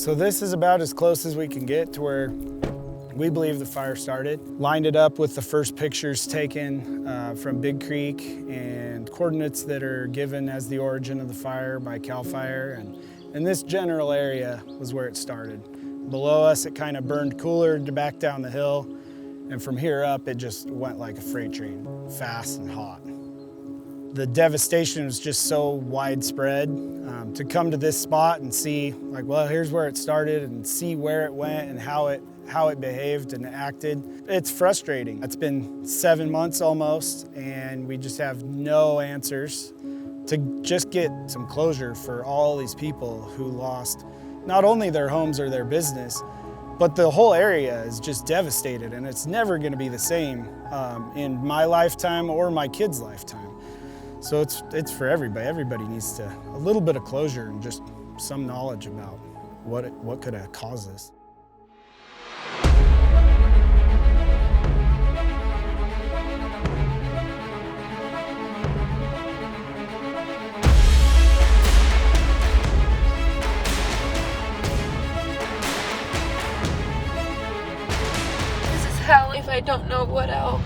So this is about as close as we can get to where we believe the fire started. Lined it up with the first pictures taken from Big Creek and coordinates that are given as the origin of the fire by CAL FIRE. And this general area was where it started. Below us, it kind of burned cooler back down the hill. And from here up, it just went like a freight train, fast and hot. The devastation was just so widespread. To come to this spot and see, like, well, here's where it started, and see where it went and how it behaved and acted. It's frustrating. It's been 7 months almost, and we just have no answers to just get some closure for all these people who lost not only their homes or their business, but the whole area is just devastated, and it's never gonna be the same in my lifetime or my kids' lifetime. So it's for everybody. Everybody needs a little bit of closure and just some knowledge about what could have caused this. This is hell if I don't know what else.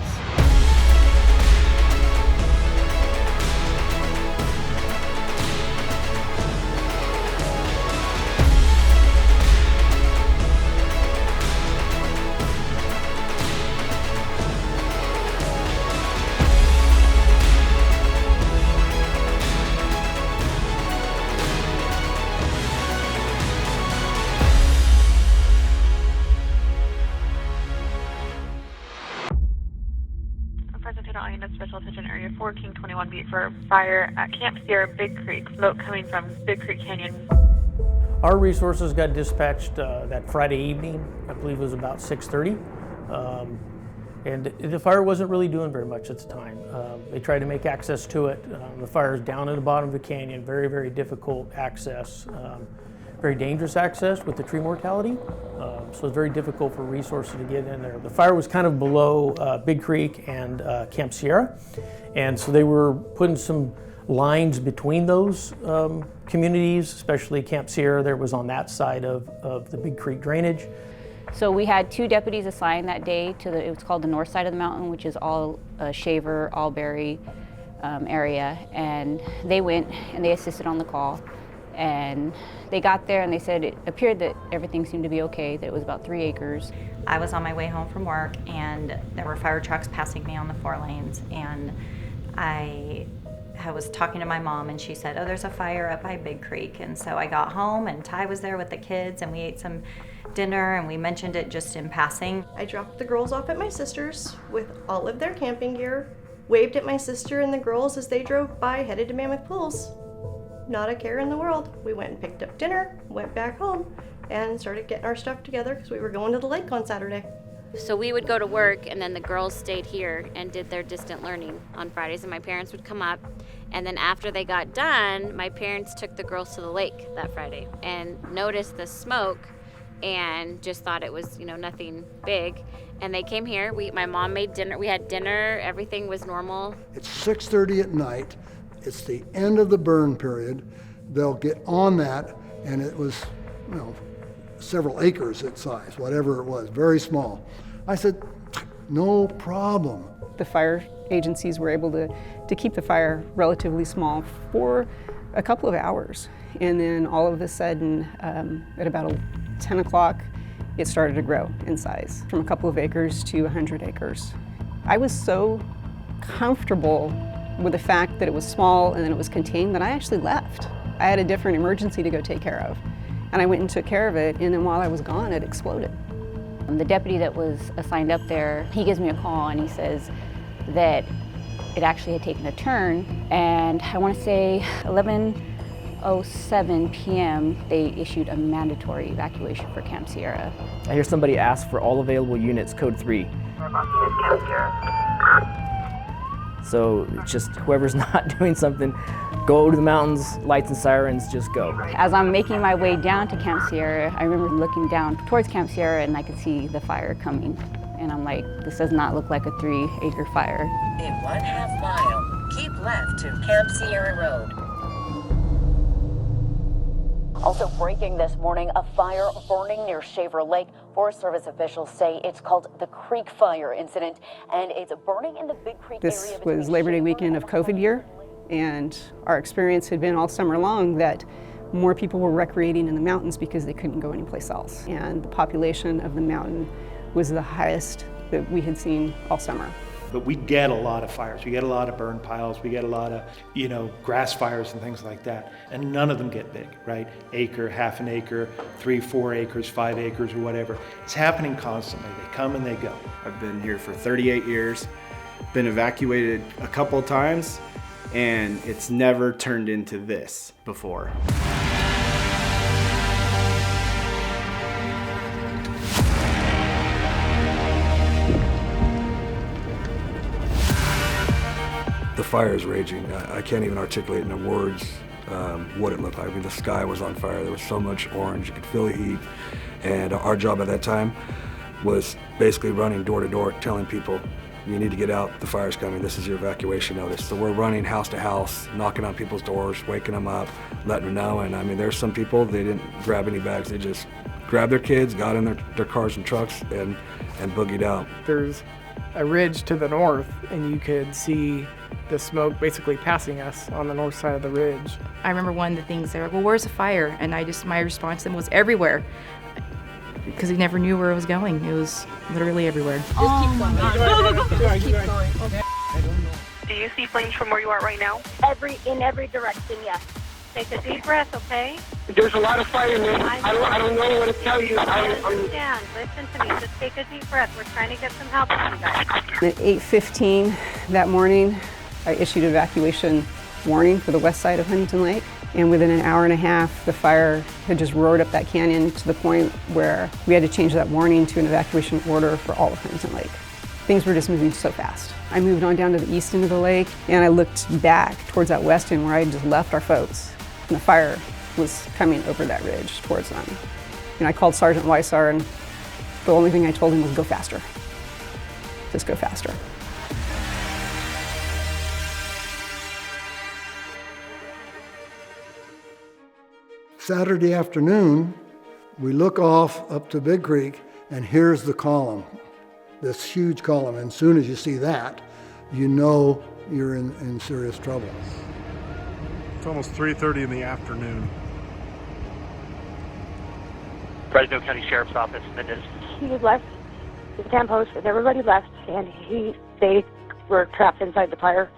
Special attention area 4, King 21 beat for fire at Camp Sierra, Big Creek. Smoke coming from Big Creek Canyon. Our resources got dispatched that Friday evening. I believe it was about 6:30. And the fire wasn't really doing very much at the time. They tried to make access to it. The fire is down at the bottom of the canyon, very, very difficult access. Very dangerous access with the tree mortality. So it's very difficult for resources to get in there. The fire was kind of below Big Creek and Camp Sierra. And so they were putting some lines between those communities, especially Camp Sierra. There was on that side of the Big Creek drainage. So we had 2 deputies assigned that day to it was called the north side of the mountain, which is all Shaver, Allberry area. And they went and they assisted on the call. And they got there and they said it appeared that everything seemed to be okay, that it was about 3 acres. I was on my way home from work and there were fire trucks passing me on the 4 lanes, and I was talking to my mom and she said, oh, there's a fire up by Big Creek. And so I got home and Ty was there with the kids and we ate some dinner and we mentioned it just in passing. I dropped the girls off at my sister's with all of their camping gear, waved at my sister and the girls as they drove by, headed to Mammoth Pools. Not a care in the world. We went and picked up dinner, went back home, and started getting our stuff together because we were going to the lake on Saturday. So we would go to work and then the girls stayed here and did their distant learning on Fridays, and my parents would come up, and then after they got done, my parents took the girls to the lake that Friday and noticed the smoke and just thought it was, nothing big. And they came here, my mom made dinner, we had dinner, everything was normal. It's 6:30 at night. It's the end of the burn period. They'll get on that, and it was, several acres in size, whatever it was, very small. I said, no problem. The fire agencies were able to keep the fire relatively small for a couple of hours. And then all of a sudden, at about 10 o'clock, it started to grow in size from a couple of acres to 100 acres. I was so comfortable with the fact that it was small and then it was contained that I actually left. I had a different emergency to go take care of. And I went and took care of it, and then while I was gone, it exploded. The deputy that was assigned up there, he gives me a call and he says that it actually had taken a turn, and I want to say 11:07 p.m. they issued a mandatory evacuation for Camp Sierra. I hear somebody ask for all available units, code 3. So it's just whoever's not doing something, go to the mountains, lights and sirens, just go. As I'm making my way down to Camp Sierra, I remember looking down towards Camp Sierra and I could see the fire coming. And I'm like, this does not look like a 3-acre fire. In 1/2 mile, keep left to Camp Sierra Road. Also breaking this morning, a fire burning near Shaver Lake. Forest Service officials say it's called the Creek Fire incident, and it's burning in the Big Creek area. This was Labor Day weekend of COVID year, and our experience had been all summer long that more people were recreating in the mountains because they couldn't go anyplace else. And the population of the mountain was the highest that we had seen all summer. But we get a lot of fires. We get a lot of burn piles. We get a lot of, grass fires and things like that. And none of them get big, right? Acre, half an acre, 3, 4 acres, 5 acres, or whatever. It's happening constantly. They come and they go. I've been here for 38 years, been evacuated a couple times, and it's never turned into this before. The fire is raging. I can't even articulate in words what it looked like. I mean, the sky was on fire. There was so much orange. You could feel the heat. And our job at that time was basically running door to door, telling people, you need to get out, the fire's coming, this is your evacuation notice. So we're running house to house, knocking on people's doors, waking them up, letting them know. And I mean, there's some people, they didn't grab any bags. They just grabbed their kids, got in their cars and trucks, and boogied out. There's a ridge to the north, and you could see the smoke basically passing us on the north side of the ridge. I remember one of the things, they were like, well, where's the fire? And my response to them was everywhere. Because we never knew where it was going. It was literally everywhere. Just keep going. Just keep going. Okay. Do you see flames from where you are right now? In every direction, yes. Take a deep breath, okay? There's a lot of fire, man. I don't know what to tell you. I understand. Listen to me. Just take a deep breath. We're trying to get some help from you guys. At 8:15 that morning, I issued evacuation warning for the west side of Huntington Lake. And within an hour and a half, the fire had just roared up that canyon to the point where we had to change that warning to an evacuation order for all of Huntington Lake. Things were just moving so fast. I moved on down to the east end of the lake, and I looked back towards that west end where I had just left our folks. And the fire was coming over that ridge towards them. And I called Sergeant Weissar, and the only thing I told him was go faster. Just go faster. Saturday afternoon, we look off up to Big Creek, and here's the column, this huge column. And as soon as you see that, you know you're in serious trouble. It's almost 3:30 in the afternoon. Fresno County Sheriff's Office. He left his camp host and everybody left, and they were trapped inside the fire.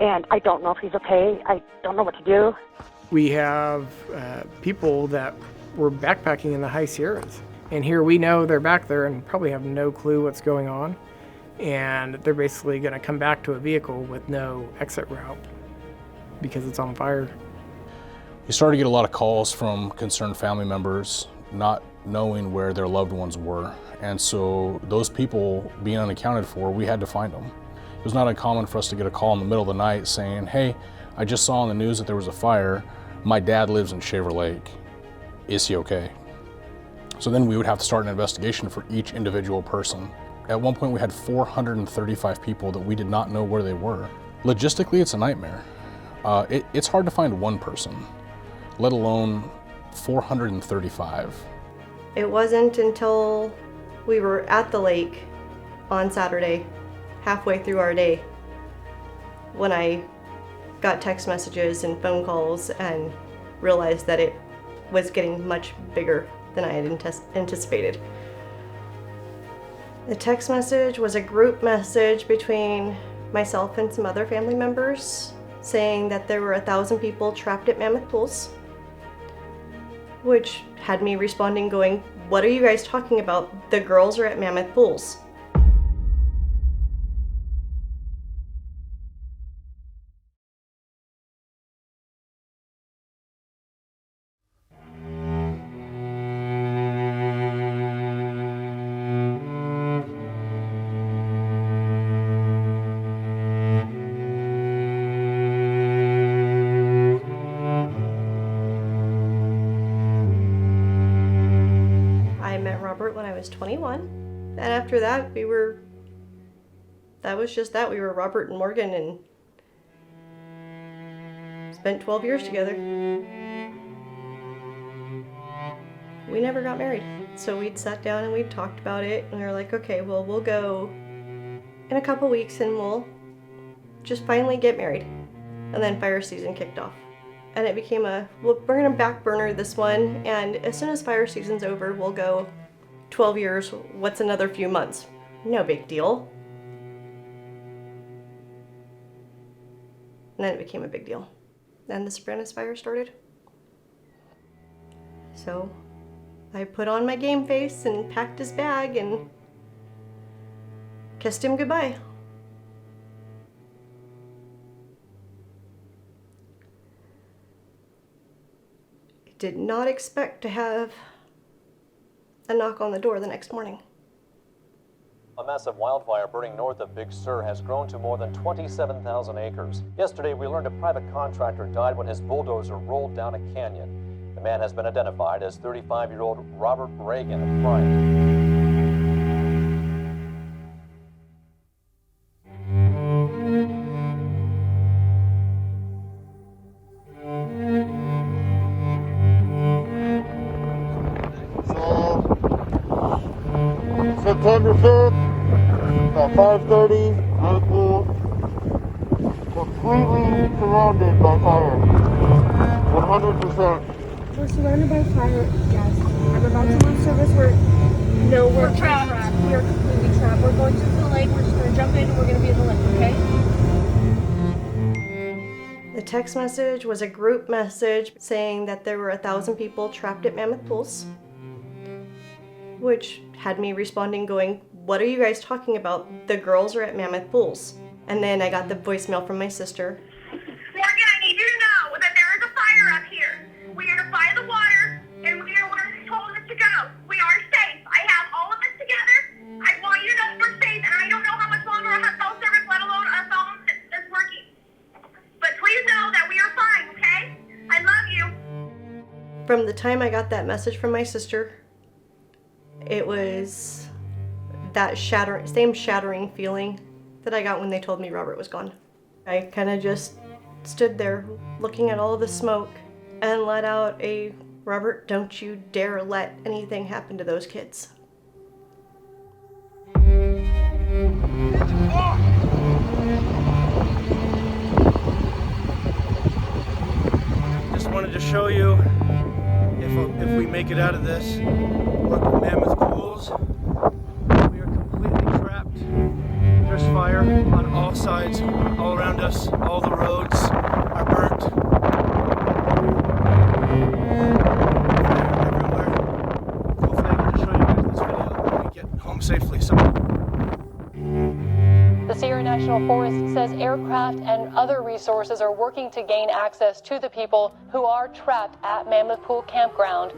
And I don't know if he's okay. I don't know what to do. We have people that were backpacking in the high Sierras. And here we know they're back there and probably have no clue what's going on. And they're basically going to come back to a vehicle with no exit route because it's on fire. We started to get a lot of calls from concerned family members not knowing where their loved ones were. And so those people being unaccounted for, we had to find them. It was not uncommon for us to get a call in the middle of the night saying, hey, I just saw on the news that there was a fire. My dad lives in Shaver Lake. Is he okay? So then we would have to start an investigation for each individual person. At one point we had 435 people that we did not know where they were. Logistically, it's a nightmare. It's hard to find one person, let alone 435. It wasn't until we were at the lake on Saturday, halfway through our day, when I got text messages and phone calls and realized that it was getting much bigger than I had anticipated. The text message was a group message between myself and some other family members saying that there were 1,000 people trapped at Mammoth Pools, which had me responding going, what are you guys talking about? The girls are at Mammoth Pools. When I was 21, and after that we were Robert and Morgan and spent 12 years together. we never got married. So we'd sat down and we'd talked about it, and we were like, okay, well, we'll go in a couple weeks and we'll just finally get married. And then fire season kicked off. And it became we're gonna back burner this one, and as soon as fire season's over, we'll go 12 years, what's another few months? No big deal. And then it became a big deal. Then the Sopranos fire started. So I put on my game face and packed his bag and kissed him goodbye. I did not expect to have a knock on the door the next morning. A massive wildfire burning north of Big Sur has grown to more than 27,000 acres. Yesterday, we learned a private contractor died when his bulldozer rolled down a canyon. The man has been identified as 35-year-old Robert Reagan of Bryant. September 5th, at 5:30, vehicle completely surrounded by fire. 100%. We're surrounded by fire, yes. I'm about to lose service. We're trapped. We are completely trapped. We're going to the lake. We're just going to jump in and we're going to be in the lake, okay? The text message was a group message saying that there were 1,000 people trapped at Mammoth Pools, which had me responding going, what are you guys talking about? The girls are at Mammoth Pools. And then I got the voicemail from my sister. Morgan, I need you to know that there is a fire up here. We are by the water, and we are where they told us to go. We are safe. I have all of this together. I want you to know we're safe, and I don't know how much longer I'll have cell service, let alone a phone that's working. But please know that we are fine, okay? I love you. From the time I got that message from my sister, it was that same shattering feeling that I got when they told me Robert was gone. I kind of just stood there looking at all the smoke and let out a, Robert, don't you dare let anything happen to those kids. Just wanted to show you if we make it out of this. Look at Mammoth Pools. We are completely trapped. There's fire on all sides, all around us. All the roads are burnt. Fire everywhere. Hopefully I can just show you guys this video when we get home safely. The Sierra National Forest says aircraft and other resources are working to gain access to the people who are trapped at Mammoth Pool Campground.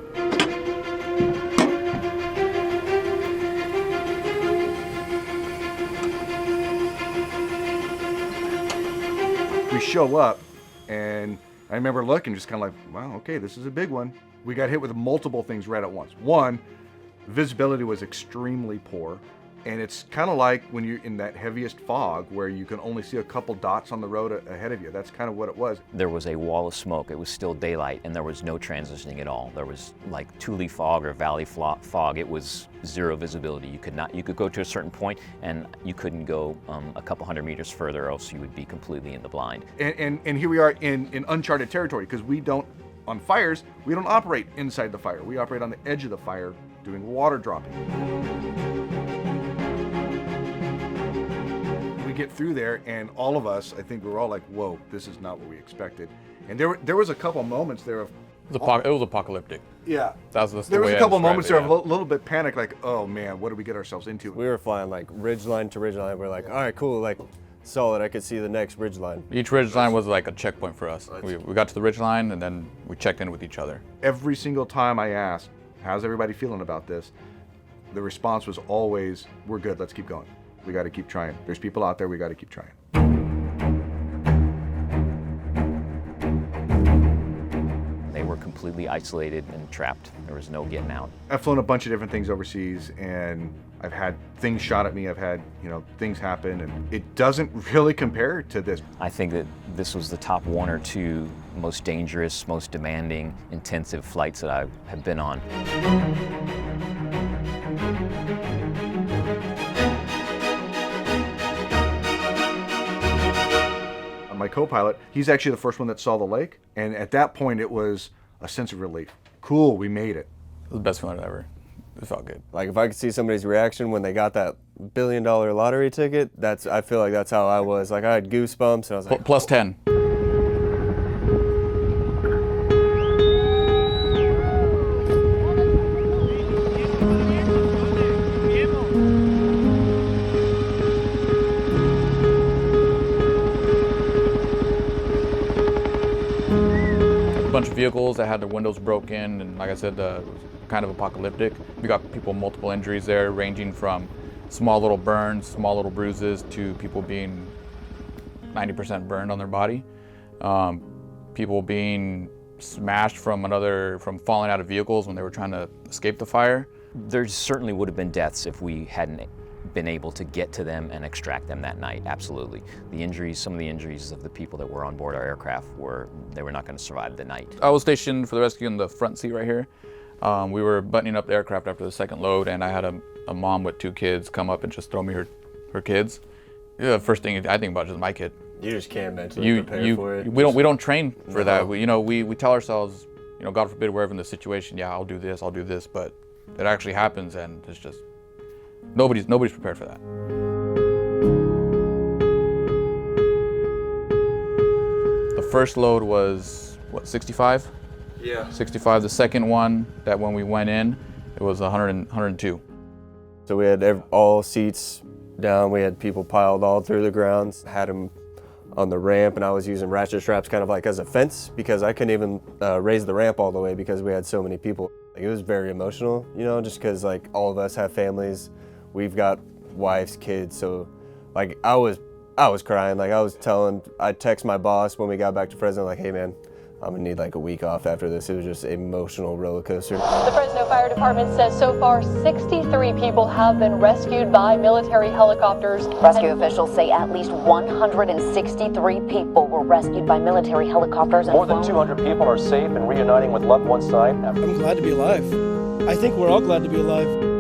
We show up, and I remember looking just kind of like, wow, okay, this is a big one. We got hit with multiple things right at once. One, visibility was extremely poor. And it's kind of like when you're in that heaviest fog where you can only see a couple dots on the road ahead of you. That's kind of what it was. There was a wall of smoke. It was still daylight, and there was no transitioning at all. There was like Thule fog or valley fog. It was zero visibility. You could go to a certain point, and you couldn't go a couple hundred meters further, or else you would be completely in the blind. And here we are in uncharted territory, because on fires, we don't operate inside the fire. We operate on the edge of the fire doing water dropping. Get through there, and all of us, I think we were all like, whoa, this is not what we expected. And there was a couple moments there of it was apocalyptic. Yeah, that's the there way was a I couple describe moments it, there yeah. of a little bit panic, like, oh man, what did we get ourselves into? We were flying like ridge line to ridge line. We're like, all right, cool, like solid. I could see the next ridge line. Each ridge line was like a checkpoint for us. We got to the ridge line, and then we checked in with each other. Every single time I asked, how's everybody feeling about this? The response was always, we're good, let's keep going. We got to keep trying. There's people out there, we got to keep trying. They were completely isolated and trapped. There was no getting out. I've flown a bunch of different things overseas, and I've had things shot at me. I've had, things happen, and it doesn't really compare to this. I think that this was the top one or two most dangerous, most demanding, intensive flights that I have been on. My co-pilot, he's actually the first one that saw the lake, and at that point it was a sense of relief. Cool, we made it. It was the best feeling ever. It felt good. Like if I could see somebody's reaction when they got that $1 billion lottery ticket, I feel like that's how I was. Like I had goosebumps and I was like, plus 10. Bunch of vehicles that had their windows broken, and like I said, kind of apocalyptic. We got people with multiple injuries there, ranging from small little burns, small little bruises, to people being 90% burned on their body. People being smashed from falling out of vehicles when they were trying to escape the fire. There certainly would have been deaths if we hadn't been able to get to them and extract them that night, absolutely. The injuries, some of the injuries of the people that were on board our aircraft they were not going to survive the night. I was stationed for the rescue in the front seat right here. We were buttoning up the aircraft after the second load, and I had a mom with 2 kids come up and just throw me her kids. Yeah, the first thing I think about is just my kid. You just can't mentally prepare for it. We don't train for that. We tell ourselves, God forbid, we're ever in the situation, yeah, I'll do this, but it actually happens, and it's just nobody's prepared for that. The first load was what, 65? Yeah. 65. The second one, that when we went in, it was 102. So we had all seats down. We had people piled all through the grounds. Had them on the ramp, and I was using ratchet straps kind of like as a fence because I couldn't even raise the ramp all the way because we had so many people. It was very emotional, just because like all of us have families. We've got wives, kids, so like I was crying. Like I text my boss when we got back to Fresno, like, hey man, I'm gonna need like a week off after this. It was just an emotional roller coaster. The Fresno Fire Department says so far 63 people have been rescued by military helicopters. Rescue officials say at least 163 people were rescued by military helicopters. More than 200 people are safe and reuniting with loved ones tonight. I'm glad to be alive. I think we're all glad to be alive.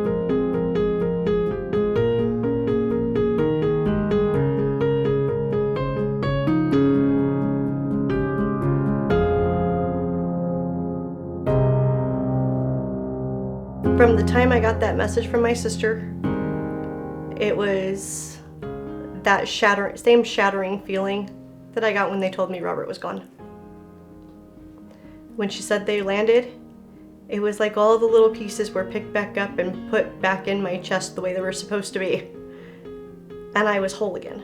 From the time I got that message from my sister, it was that same shattering feeling that I got when they told me Robert was gone. When she said they landed, it was like all the little pieces were picked back up and put back in my chest the way they were supposed to be. And I was whole again.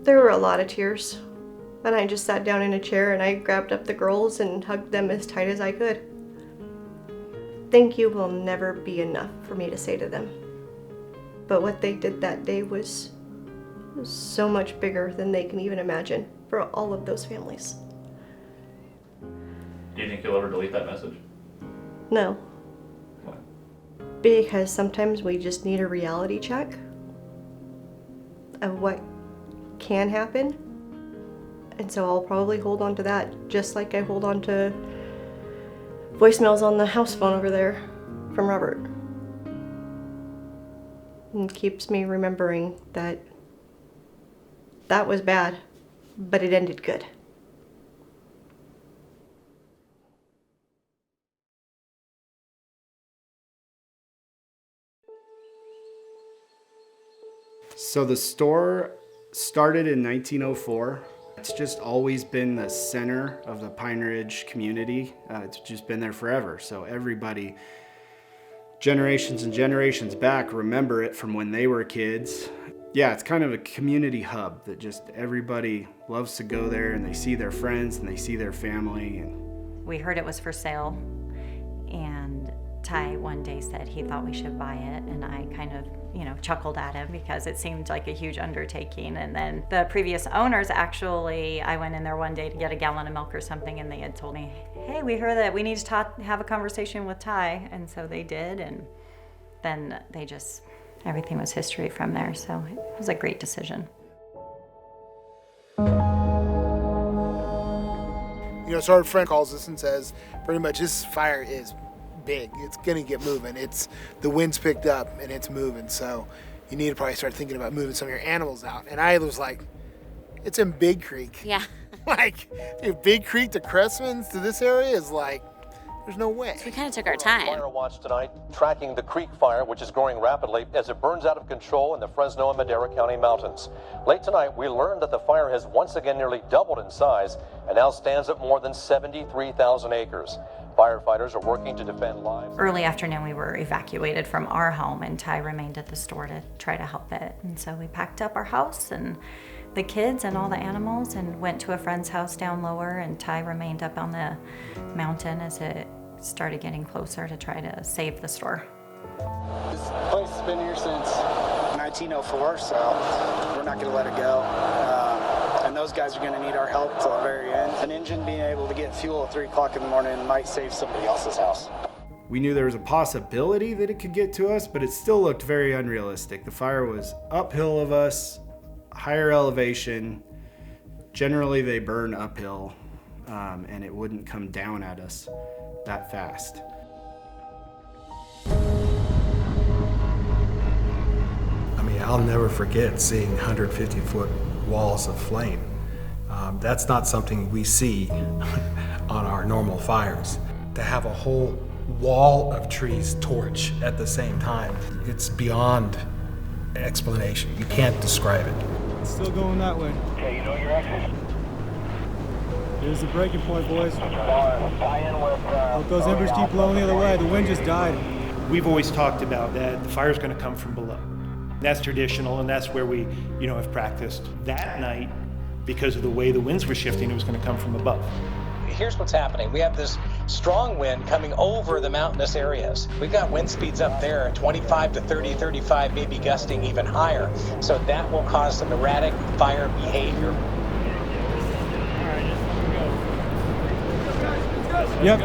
There were a lot of tears, and I just sat down in a chair and I grabbed up the girls and hugged them as tight as I could. Thank you will never be enough for me to say to them. But what they did that day was so much bigger than they can even imagine for all of those families. Do you think you'll ever delete that message? No. Why? Because sometimes we just need a reality check of what can happen. And so I'll probably hold on to that, just like I hold on to voicemails on the house phone over there from Robert. And keeps me remembering that that was bad, but it ended good. So the store started in 1904. It's just always been the center of the Pine Ridge community. It's just been there forever. So everybody, generations and generations back, remember it from when they were kids. Yeah, it's kind of a community hub that just everybody loves to go there, and they see their friends and they see their family. And we heard it was for sale, and Ty one day said he thought we should buy it, and I kind of chuckled at him because it seemed like a huge undertaking. And then the previous owners, actually, I went in there one day to get a gallon of milk or something, and they had told me, hey, we heard that we need to have a conversation with Ty. And so they did, and then everything was history from there. So it was a great decision. You know, so our friend calls us and says, pretty much this fire is big. It's gonna get moving. The wind's picked up and it's moving. So you need to probably start thinking about moving some of your animals out. And I was like, it's in Big Creek. Yeah. Like, dude, Big Creek to Cressman's to this area is like, there's no way. So we kind of took our time. Fire watch tonight, tracking the creek fire, which is growing rapidly as it burns out of control in the Fresno and Madera County mountains. Late tonight, we learned that the fire has once again nearly doubled in size and now stands at more than 73,000 acres. Firefighters are working to defend lives. Early afternoon, we were evacuated from our home, and Ty remained at the store to try to help it. And so we packed up our house and the kids and all the animals and went to a friend's house down lower, and Ty remained up on the mountain as it started getting closer to try to save the store. This place has been here since 1904, so we're not going to let it go. And those guys are going to need our help till the very end. An engine being able to get fuel at 3 o'clock in the morning might save somebody else's house. We knew there was a possibility that it could get to us, but it still looked very unrealistic. The fire was uphill of us, higher elevation. Generally, they burn uphill, and it wouldn't come down at us that fast. I mean, I'll never forget seeing 150-foot walls of flame. That's not something we see on our normal fires. To have a whole wall of trees torch at the same time, it's beyond explanation. You can't describe it. It's still going that way. Okay, you know your exit? Here's the breaking point, boys. Hope those embers keep blowing the other way. The wind just died. We've always talked about that the fire's going to come from below. That's traditional, and that's where we, have practiced. That night, because of the way the winds were shifting, it was going to come from above. Here's what's happening. We have this strong wind coming over the mountainous areas. We've got wind speeds up there, 25 to 30, 35, maybe gusting even higher. So that will cause some erratic fire behavior. Yep.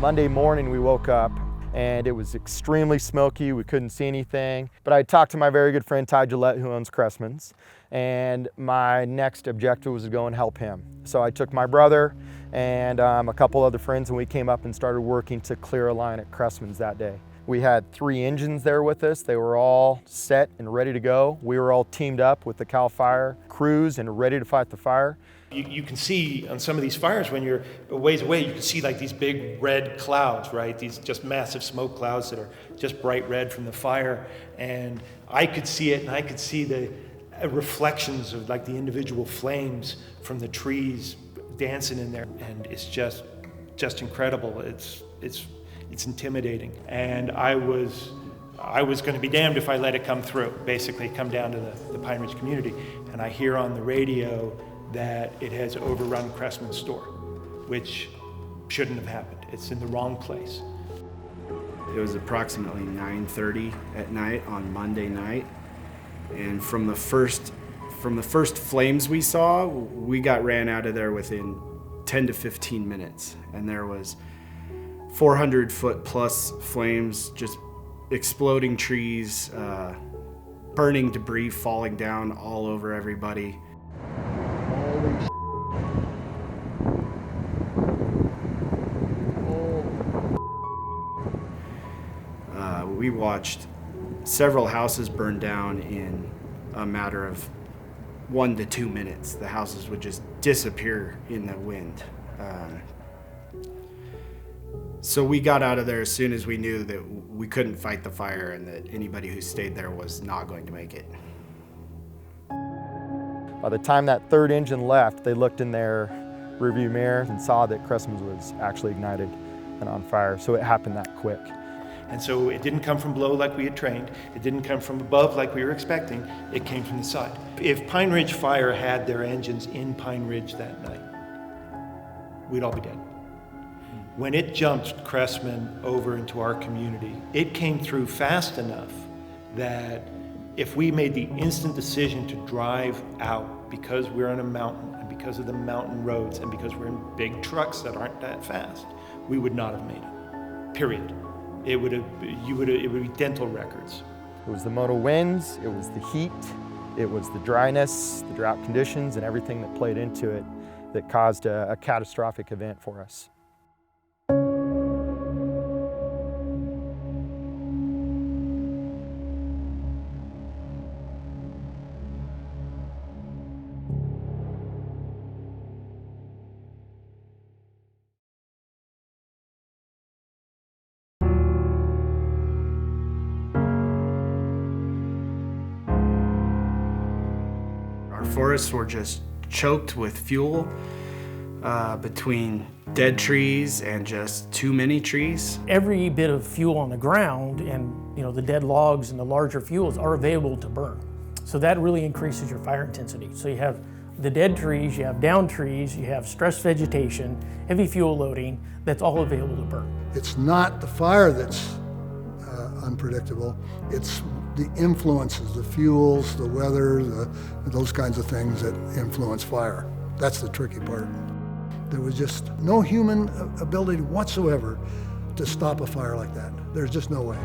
Monday morning we woke up and it was extremely smoky. We couldn't see anything. But I talked to my very good friend Ty Gillette, who owns Cressman's, and my next objective was to go and help him. So I took my brother and a couple other friends, and we came up and started working to clear a line at Cressman's that day. We had 3 engines there with us. They were all set and ready to go. We were all teamed up with the CAL FIRE crews and ready to fight the fire. You can see on some of these fires when you're a ways away, you can see like these big red clouds, right? These just massive smoke clouds that are just bright red from the fire. And I could see it, and I could see the reflections of like the individual flames from the trees dancing in there. And it's just incredible. It's intimidating. And I was going to be damned if I let it come through, basically come down to the Pine Ridge community. And I hear on the radio that it has overrun Cressman's store, which shouldn't have happened. It's in the wrong place. It was approximately 9:30 at night on Monday night, and from the first flames we saw, we got ran out of there within 10 to 15 minutes, and there was 400-foot plus flames, just exploding trees, burning debris falling down all over everybody. We watched several houses burn down in a matter of 1 to 2 minutes. The houses would just disappear in the wind. So we got out of there as soon as we knew that we couldn't fight the fire and that anybody who stayed there was not going to make it. By the time that 3rd engine left, they looked in their rearview mirror and saw that Cressman's was actually ignited and on fire. So it happened that quick. And so it didn't come from below like we had trained. It didn't come from above like we were expecting. It came from the side. If Pine Ridge Fire had their engines in Pine Ridge that night, we'd all be dead. When it jumped Cressman over into our community, it came through fast enough that if we made the instant decision to drive out because we're on a mountain and because of the mountain roads and because we're in big trucks that aren't that fast, we would not have made it, period. It would be dental records. It was the moto winds, it was the heat, It was the dryness, the drought conditions, and everything that played into it that caused a catastrophic event for us. Our forests were just choked with fuel between dead trees and just too many trees. Every bit of fuel on the ground and the dead logs and the larger fuels are available to burn. So that really increases your fire intensity. So you have the dead trees, you have down trees, you have stressed vegetation, heavy fuel loading, that's all available to burn. It's not the fire that's unpredictable, it's the influences, the fuels, the weather, those kinds of things that influence fire. That's the tricky part. There was just no human ability whatsoever to stop a fire like that. There's just no way.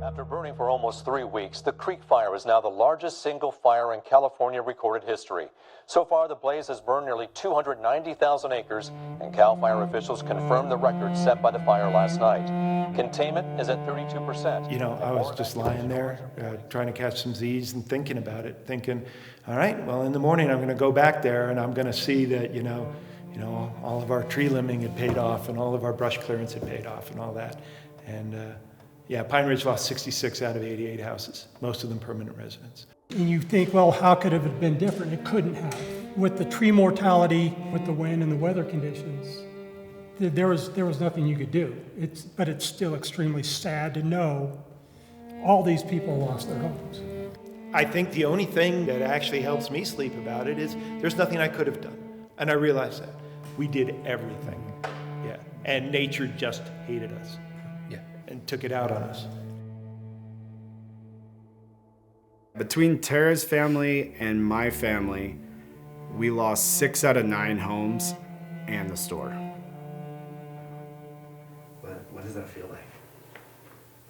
After burning for almost 3 weeks, the Creek Fire is now the largest single fire in California recorded history. So far, the blaze has burned nearly 290,000 acres, and CAL FIRE officials confirmed the record set by the fire last night. Containment is at 32%. I was just lying there trying to catch some Z's and thinking about it, thinking, all right, well, in the morning I'm going to go back there and I'm going to see that, all of our tree limbing had paid off and all of our brush clearance had paid off and all that. And Pine Ridge lost 66 out of 88 houses, most of them permanent residents. And you think, well, how could it have been different? It couldn't have. With the tree mortality, with the wind and the weather conditions, there was nothing you could do. But it's still extremely sad to know all these people lost their homes. I think the only thing that actually helps me sleep about it is there's nothing I could have done. And I realize that. We did everything. Yeah. And nature just hated us. Yeah. And took it out on us. Between Tara's family and my family, we lost 6 out of 9 homes and the store. What does that feel like?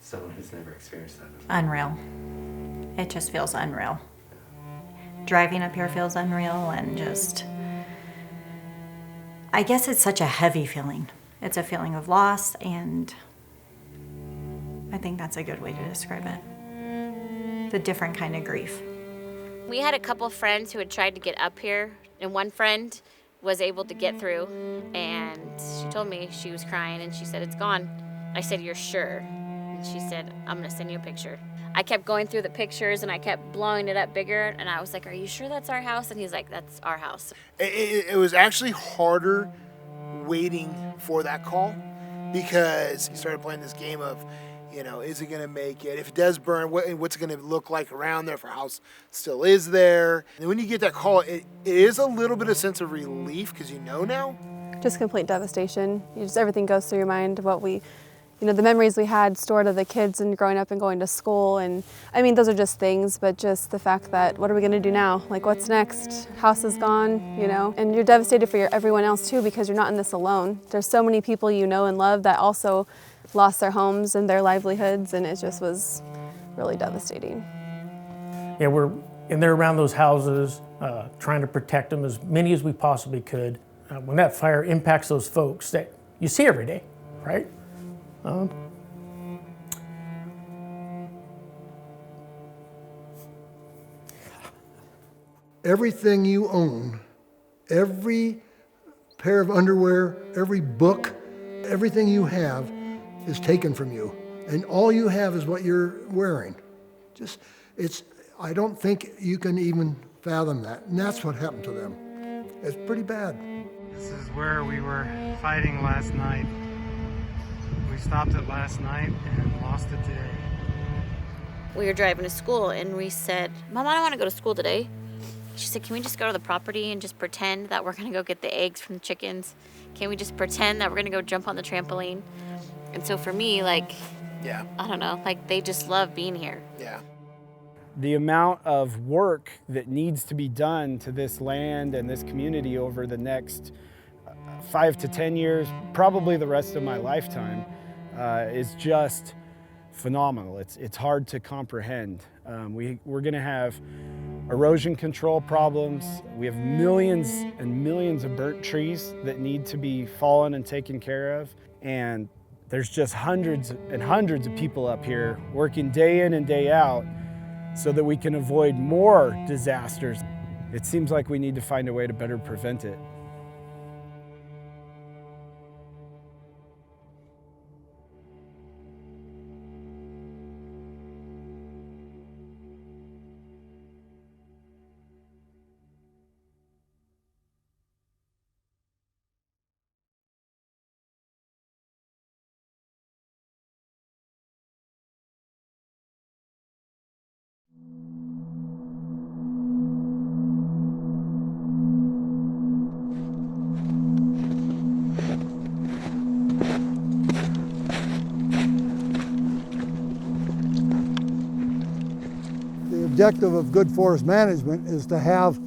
Someone who's never experienced that before. Unreal. It just feels unreal. Driving up here feels unreal, and just, I guess it's such a heavy feeling. It's a feeling of loss, and I think that's a good way to describe it. It's a different kind of grief. We had a couple friends who had tried to get up here, and one friend was able to get through, and she told me she was crying, and she said, "It's gone." I said, "You're sure?" And she said, "I'm gonna send you a picture." I kept going through the pictures, and I kept blowing it up bigger, and I was like, "Are you sure that's our house?" And he's like, "That's our house." It was actually harder waiting for that call, because you started playing this game of, is it going to make it? If it does burn, what's it going to look like around there if our house still is there? And when you get that call, it is a little bit of sense of relief, because now. Just complete devastation. Everything goes through your mind, the memories we had stored of the kids and growing up and going to school. And I mean, those are just things, but just the fact that, what are we going to do now? Like, what's next? House is gone, and you're devastated for everyone else too, because you're not in this alone. There's so many people you know and love that also lost their homes and their livelihoods, and it just was really devastating. Yeah, we're in there around those houses, trying to protect them, as many as we possibly could. When that fire impacts those folks that you see every day, right? Everything you own, every pair of underwear, every book, everything you have is taken from you. And all you have is what you're wearing. I don't think you can even fathom that. And that's what happened to them. It's pretty bad. This is where we were fighting last night. We stopped it last night and lost it today. We were driving to school, and we said, "Mom, I don't want to go to school today." She said, "Can we just go to the property and just pretend that we're going to go get the eggs from the chickens? Can we just pretend that we're going to go jump on the trampoline?" And so for me, I don't know, they just love being here. Yeah. The amount of work that needs to be done to this land and this community over the next 5 to 10 years, probably the rest of my lifetime, is just phenomenal. It's hard to comprehend. We're going to have erosion control problems. We have millions and millions of burnt trees that need to be fallen and taken care of. And there's just hundreds and hundreds of people up here working day in and day out so that we can avoid more disasters. It seems like we need to find a way to better prevent it. The objective of good forest management is to have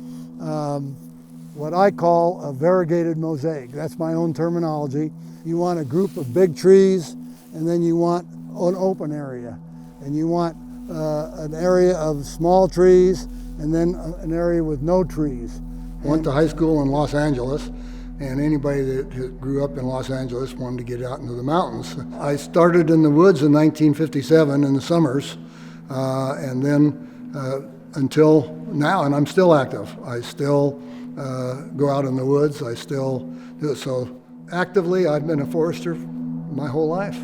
what I call a variegated mosaic. That's my own terminology. You want a group of big trees, and then you want an open area. And you want an area of small trees, and then an area with no trees. I went to high school in Los Angeles, and anybody that grew up in Los Angeles wanted to get out into the mountains. I started in the woods in 1957 in the summers, and then until now, and I'm still active. I still go out in the woods. I still do it. So actively, I've been a forester my whole life.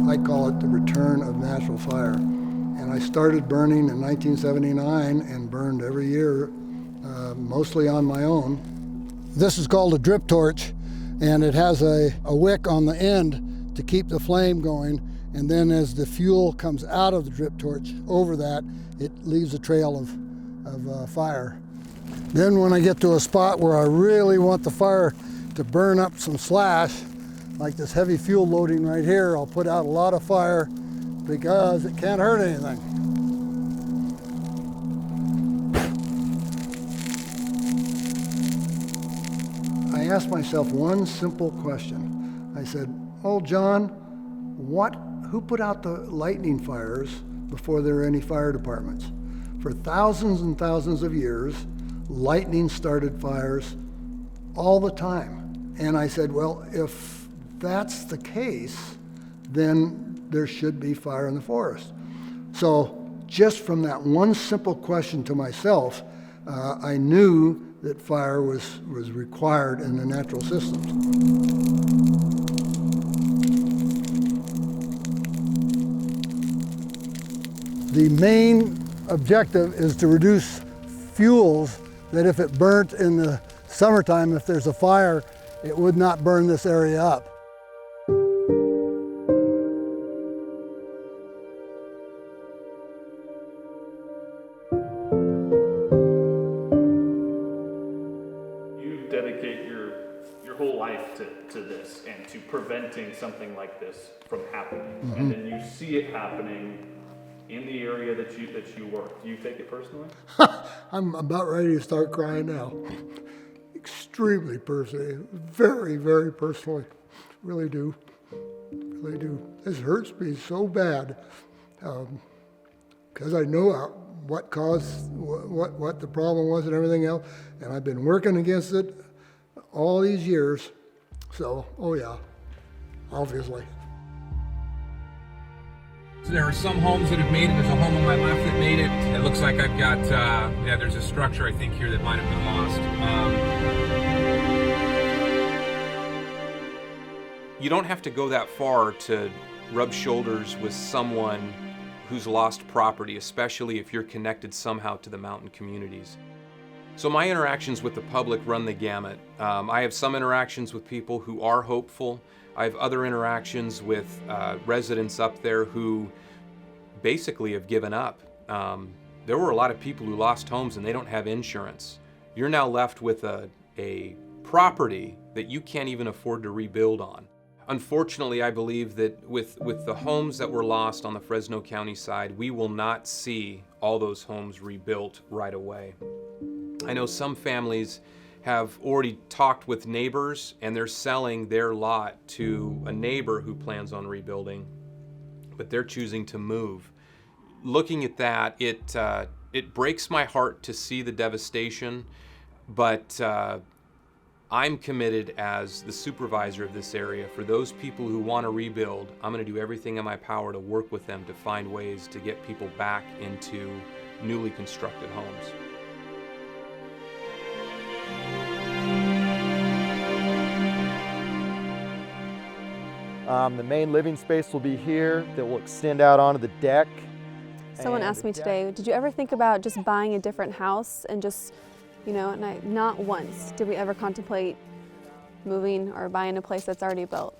I call it the return of natural fire. And I started burning in 1979 and burned every year, mostly on my own. This is called a drip torch, and it has a wick on the end to keep the flame going. And then as the fuel comes out of the drip torch over that, it leaves a trail of fire. Then when I get to a spot where I really want the fire to burn up some slash, like this heavy fuel loading right here, I'll put out a lot of fire because it can't hurt anything. I asked myself one simple question. I said, "Oh, John, who put out the lightning fires before there were any fire departments? For thousands and thousands of years, lightning started fires all the time." And I said, well, if that's the case, then there should be fire in the forest. So just from that one simple question to myself, I knew that fire was required in the natural systems. The main objective is to reduce fuels that if it burnt in the summertime, if there's a fire, it would not burn this area up. You dedicate your whole life to this and to preventing something like this from happening. Mm-hmm. And then you see it happening in the area that you work. Do you take it personally? I'm about ready to start crying now. Extremely personally, very, very personally. Really do. Really do. This hurts me so bad because I know what caused, what the problem was and everything else, and I've been working against it all these years. So, oh yeah, obviously. So there are some homes that have made it. There's a home on my left that made it. It looks like I've got, there's a structure I think here that might have been lost. You don't have to go that far to rub shoulders with someone who's lost property, especially if you're connected somehow to the mountain communities. So my interactions with the public run the gamut. I have some interactions with people who are hopeful. I have other interactions with residents up there who basically have given up. There were a lot of people who lost homes and they don't have insurance. You're now left with a property that you can't even afford to rebuild on. Unfortunately, I believe that with the homes that were lost on the Fresno County side, we will not see all those homes rebuilt right away. I know some families have already talked with neighbors, and they're selling their lot to a neighbor who plans on rebuilding, but they're choosing to move. Looking at that, it breaks my heart to see the devastation, but I'm committed as the supervisor of this area. For those people who want to rebuild, I'm going to do everything in my power to work with them to find ways to get people back into newly constructed homes. The main living space will be here that will extend out onto the deck. Someone asked me today, did you ever think about just buying a different house and just, you know, and not once did we ever contemplate moving or buying a place that's already built.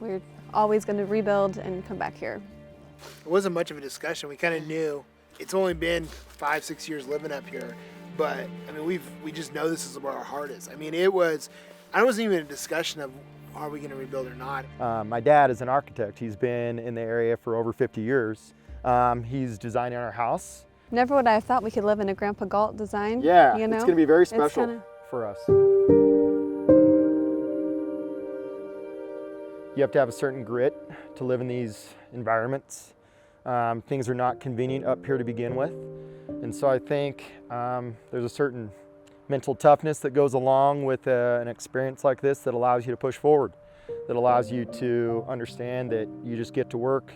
We're always going to rebuild and come back here. It wasn't much of a discussion. We kind of knew. It's only been 5-6 years living up here, but I mean, we just know this is where our heart is. I mean, I wasn't even a discussion of are we going to rebuild or not. My dad is an architect. He's been in the area for over 50 years. He's designing our house. Never would I have thought we could live in a Grandpa Galt design. Yeah, you know? It's going to be very special for us. You have to have a certain grit to live in these environments. Things are not convenient up here to begin with. And so I think there's a certain mental toughness that goes along with an experience like this that allows you to push forward, that allows you to understand that you just get to work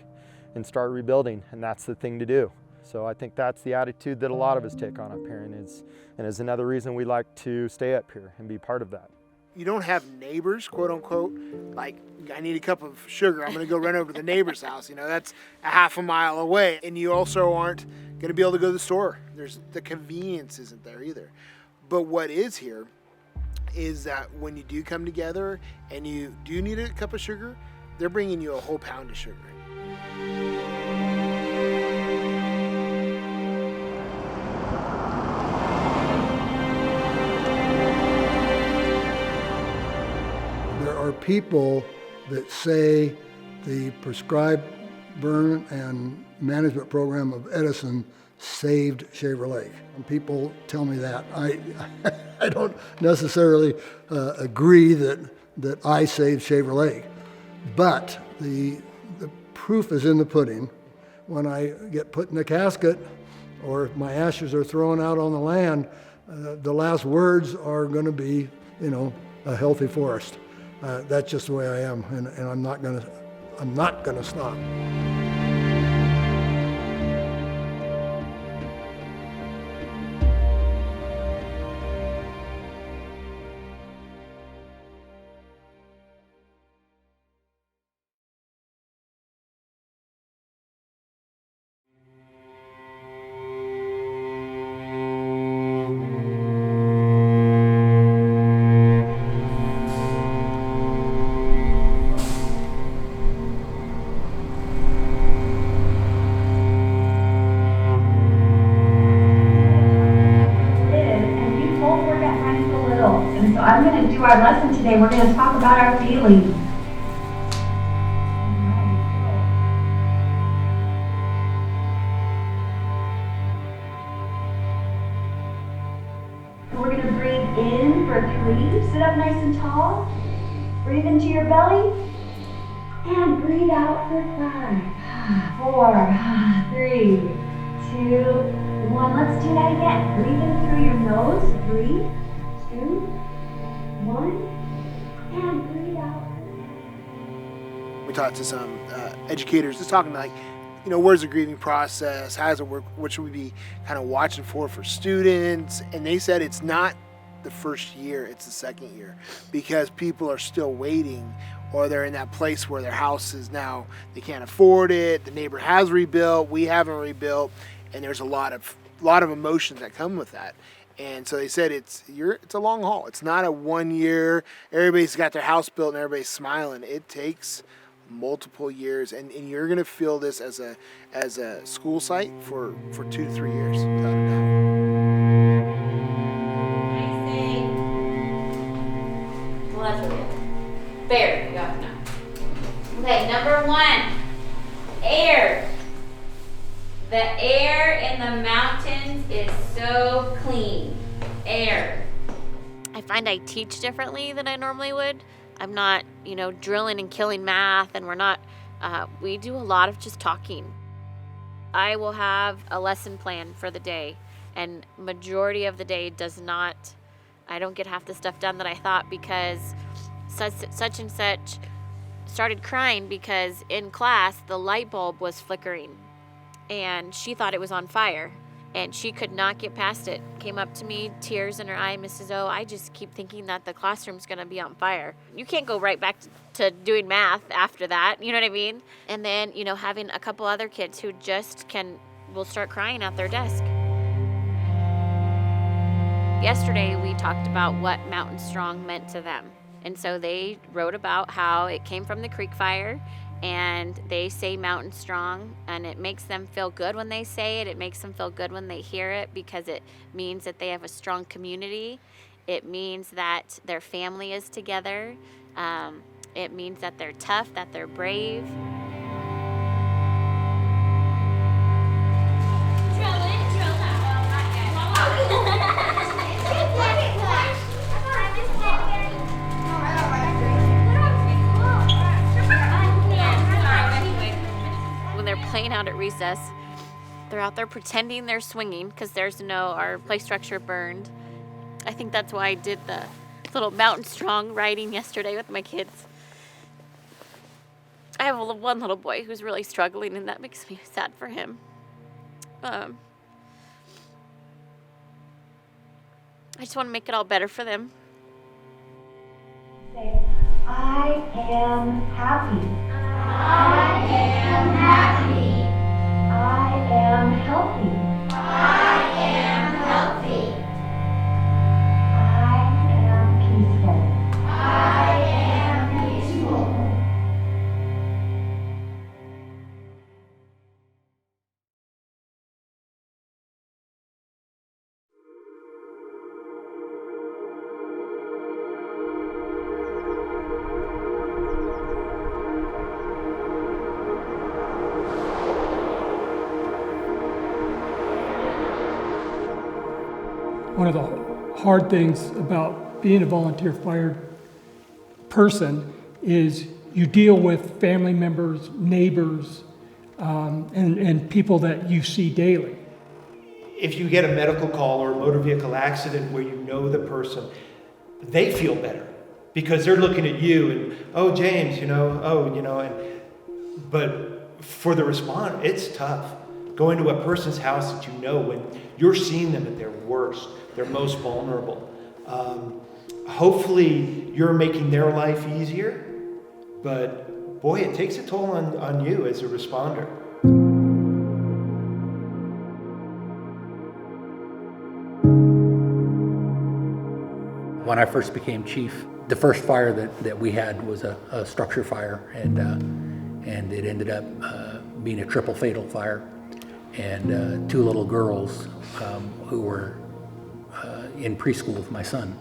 and start rebuilding, and that's the thing to do. So I think that's the attitude that a lot of us take on up here, and is another reason we like to stay up here and be part of that. You don't have neighbors, quote unquote, like, I need a cup of sugar, I'm gonna go run over to the neighbor's house. You know, that's a half a mile away. And you also aren't gonna be able to go to the store. The convenience isn't there either. But what is here is that when you do come together and you do need a cup of sugar, they're bringing you a whole pound of sugar. There are people that say the prescribed burn and management program of Edison saved Shaver Lake. And people tell me that. I don't necessarily agree that I saved Shaver Lake, but the proof is in the pudding. When I get put in a casket or if my ashes are thrown out on the land, the last words are going to be, you know, a healthy forest. That's just the way I am, and I'm not gonna stop. I'm going to do our lesson today. We're going to talk about our feelings. So we're going to breathe in for 3. Sit up nice and tall. Breathe into your belly. And breathe out for 5, 4, 3, 2, 1. Let's do that again. Breathe in through your nose. 3, 2, 1, and breathe out. We talked to some educators, just talking like, you know, where's the grieving process? How does it work? What should we be kind of watching for students? And they said it's not the first year, it's the second year, because people are still waiting, or they're in that place where their house is now, they can't afford it, the neighbor has rebuilt, we haven't rebuilt, and there's a lot of emotions that come with that. And so they said it's a long haul. It's not a 1 year, everybody's got their house built and everybody's smiling. It takes multiple years, and you're gonna feel this as a school site for 2 to 3 years, without a doubt. Well, that's really good. Bear, you got it now. Okay, number 1, air. The air in the mountains is so clean. Air. I find I teach differently than I normally would. I'm not, drilling and killing math, and we do a lot of just talking. I will have a lesson plan for the day, and majority of the day I don't get half the stuff done that I thought, because such and such started crying because in class the light bulb was flickering and she thought it was on fire and she could not get past it. Came up to me, tears in her eye, Mrs. O, I just keep thinking that the classroom's gonna be on fire. You can't go right back to doing math after that, you know what I mean? And then, having a couple other kids who just will start crying at their desk. Yesterday we talked about what Mountain Strong meant to them. And so they wrote about how it came from the creek fire, and they say Mountain Strong, and it makes them feel good when they say it. It makes them feel good when they hear it, because it means that they have a strong community. It means that their family is together. It means that they're tough, that they're brave. They're playing out at recess. They're out there pretending they're swinging because our play structure burned. I think that's why I did the little Mountain Strong riding yesterday with my kids. I have one little boy who's really struggling, and that makes me sad for him. I just want to make it all better for them. Say, I am happy. I am happy. I am healthy. I am healthy. I am peaceful. I am peaceful. One of the hard things about being a volunteer fire person is you deal with family members, neighbors, and people that you see daily. If you get a medical call or a motor vehicle accident where you know the person, they feel better because they're looking at you and, oh, James, but for the respondent, it's tough. Going to a person's house that you know when you're seeing them at their worst, they're most vulnerable. Hopefully you're making their life easier, but boy, it takes a toll on you as a responder. When I first became chief, the first fire that we had was a structure fire, and it ended up being a triple fatal fire. And two little girls who were in preschool with my son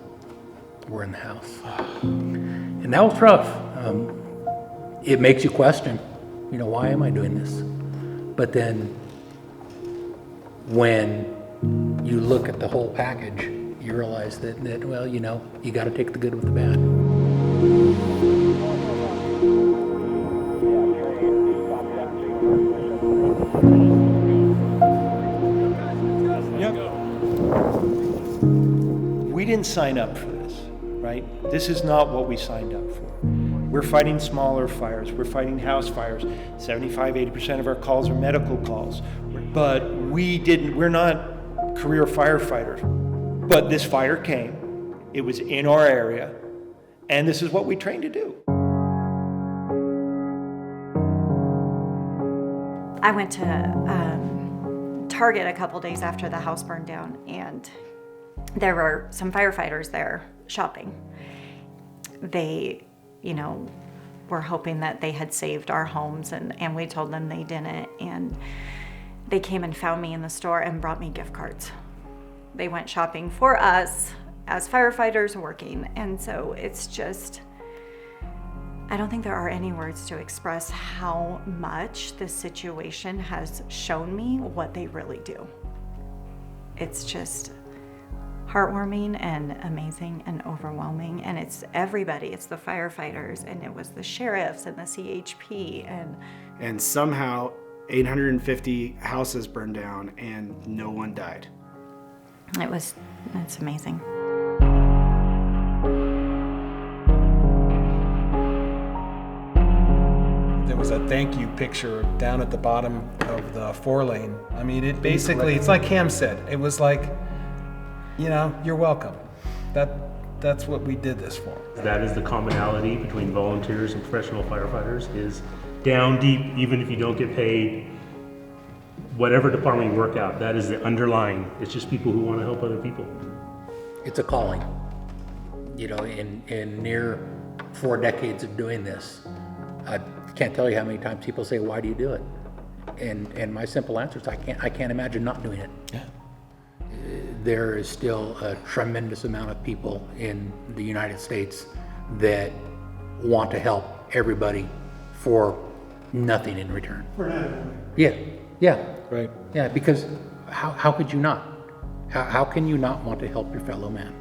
were in the house. And that was rough. It makes you question, why am I doing this? But then when you look at the whole package, you realize that you got to take the good with the bad. We didn't sign up for this, right? This is not what we signed up for. We're fighting smaller fires. We're fighting house fires. 75-80% of our calls are medical calls. But we're not career firefighters. But this fire came. It was in our area. And this is what we trained to do. I went to Target a couple days after the house burned down, and there were some firefighters there shopping. They, were hoping that they had saved our homes, and we told them they didn't. And they came and found me in the store and brought me gift cards. They went shopping for us as firefighters working. And so it's just, I don't think there are any words to express how much this situation has shown me what they really do. It's just, heartwarming and amazing and overwhelming. And it's everybody. It's the firefighters, and it was the sheriffs and the CHP. And somehow 850 houses burned down and no one died. It's amazing. There was a thank you picture down at the bottom of the 4-lane. I mean, it basically, it's like Cam said, it was like, you know, you're welcome. That's what we did this for. That is the commonality between volunteers and professional firefighters, is down deep, even if you don't get paid, whatever department you work out, that is the underlying. It's just people who want to help other people. It's a calling. You know, in near 4 decades of doing this, I can't tell you how many times people say, why do you do it? And my simple answer is, I can't imagine not doing it. Yeah. There is still a tremendous amount of people in the United States that want to help everybody for nothing in return. For nothing. Yeah. Right. Yeah, because how could you not? How can you not want to help your fellow man?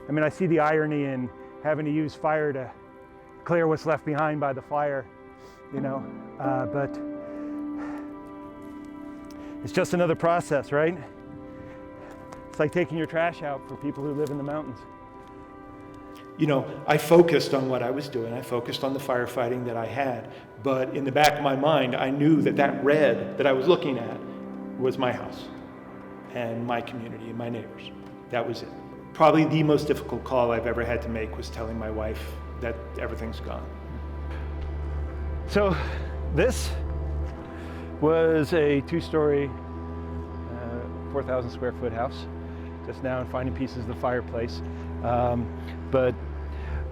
I mean, I see the irony in having to use fire to clear what's left behind by the fire, you know, but it's just another process, right? It's like taking your trash out for people who live in the mountains. You know, I focused on what I was doing. I focused on the firefighting that I had. But in the back of my mind, I knew that that red that I was looking at was my house and my community and my neighbors. That was it. Probably the most difficult call I've ever had to make was telling my wife that everything's gone. So this was a 2-story, 4,000 square foot house. Just now I'm finding pieces of the fireplace. But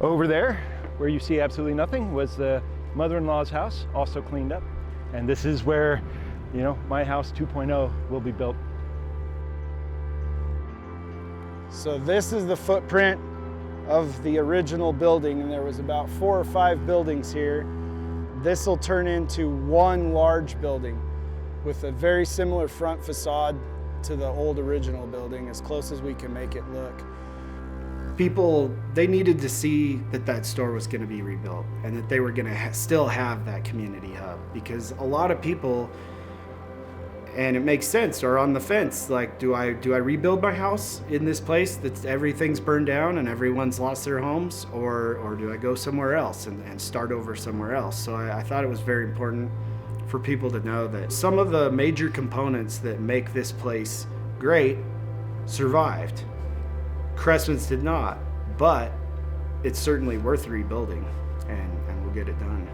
over there, where you see absolutely nothing, was the mother-in-law's house, also cleaned up. And this is where, you know, my house 2.0 will be built. So this is the footprint of the original building, and there was about 4 or 5 buildings here. This will turn into one large building with a very similar front facade to the old original building, as close as we can make it look. People, they needed to see that that store was going to be rebuilt and that they were going to still have that community hub, because a lot of people, and it makes sense, are on the fence, like, do I rebuild my house in this place that everything's burned down and everyone's lost their homes, or do I go somewhere else and start over somewhere else? So I thought it was very important for people to know that some of the major components that make this place great survived. Cressman's did not, but it's certainly worth rebuilding, and we'll get it done.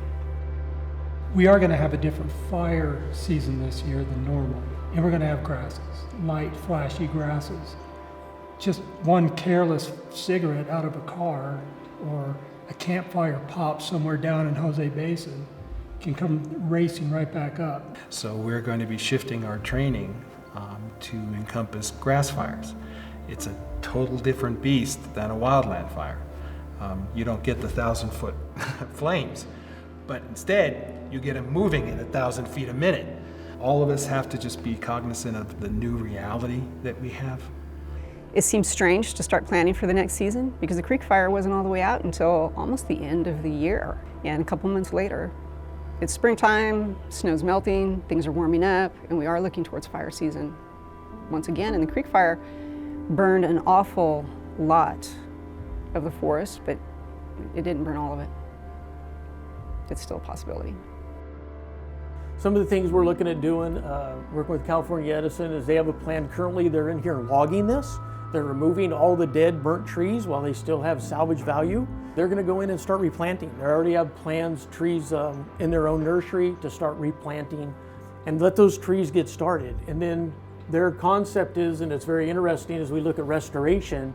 We are going to have a different fire season this year than normal, and we're going to have grasses, light, flashy grasses. Just one careless cigarette out of a car or a campfire pop somewhere down in Jose Basin can come racing right back up. So we're going to be shifting our training to encompass grass fires. It's a total different beast than a wildland fire. You don't get the 1,000-foot flames, but instead you get them moving at 1,000 feet a minute. All of us have to just be cognizant of the new reality that we have. It seems strange to start planning for the next season because the creek fire wasn't all the way out until almost the end of the year. And a couple months later, it's springtime, snow's melting, things are warming up, and we are looking towards fire season once again. And the creek fire burned an awful lot of the forest, but it didn't burn all of it. It's still a possibility. Some of the things we're looking at doing, working with California Edison, is they have a plan currently. They're in here logging this. They're removing all the dead, burnt trees while they still have salvage value. They're going to go in and start replanting. They already have plans, trees in their own nursery to start replanting and let those trees get started. And then their concept is, and it's very interesting as we look at restoration,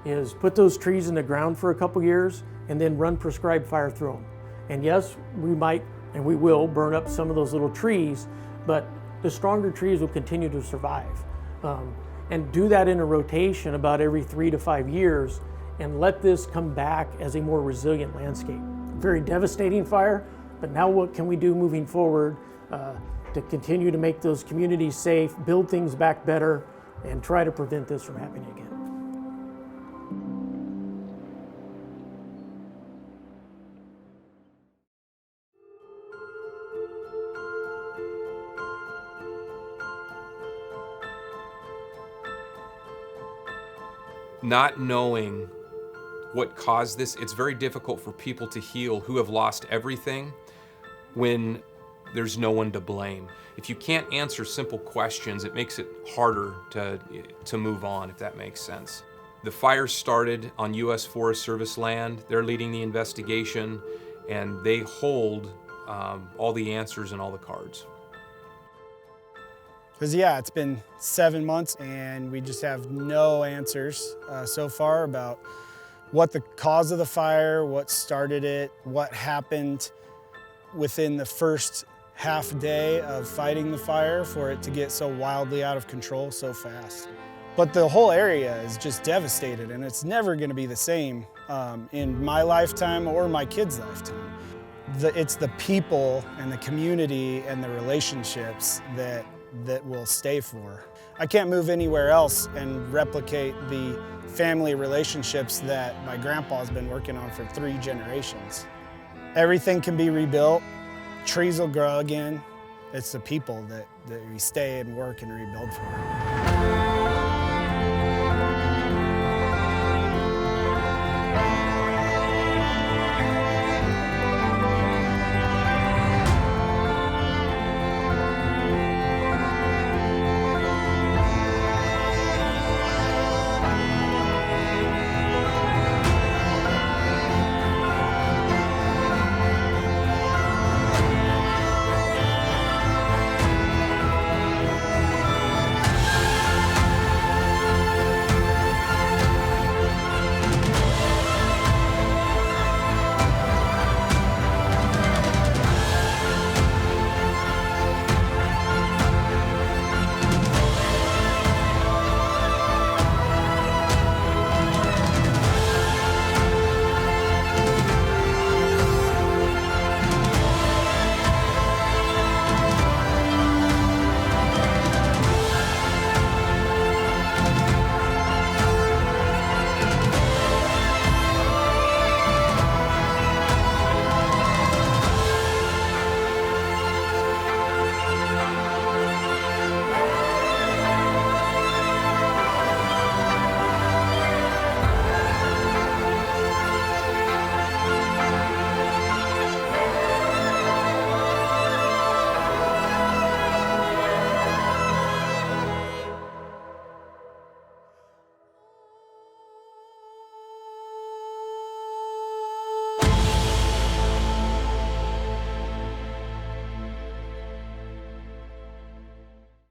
is put those trees in the ground for a couple years and then run prescribed fire through them. And yes, we might and we will burn up some of those little trees, but the stronger trees will continue to survive. And do that in a rotation about every 3 to 5 years and let this come back as a more resilient landscape. Very devastating fire, but now what can we do moving forward to continue to make those communities safe, build things back better, and try to prevent this from happening again. Not knowing what caused this, it's very difficult for people to heal who have lost everything when there's no one to blame. If you can't answer simple questions, it makes it harder to move on, if that makes sense. The fire started on U.S. Forest Service land. They're leading the investigation, and they hold all the answers and all the cards. Because yeah, it's been 7 months and we just have no answers so far about what the cause of the fire, what started it, what happened within the first half day of fighting the fire for it to get so wildly out of control so fast. But the whole area is just devastated and it's never going to be the same in my lifetime or my kids' lifetime. It's the people and the community and the relationships that will stay for. I can't move anywhere else and replicate the family relationships that my grandpa's been working on for 3 generations. Everything can be rebuilt, trees will grow again. It's the people that we stay and work and rebuild for.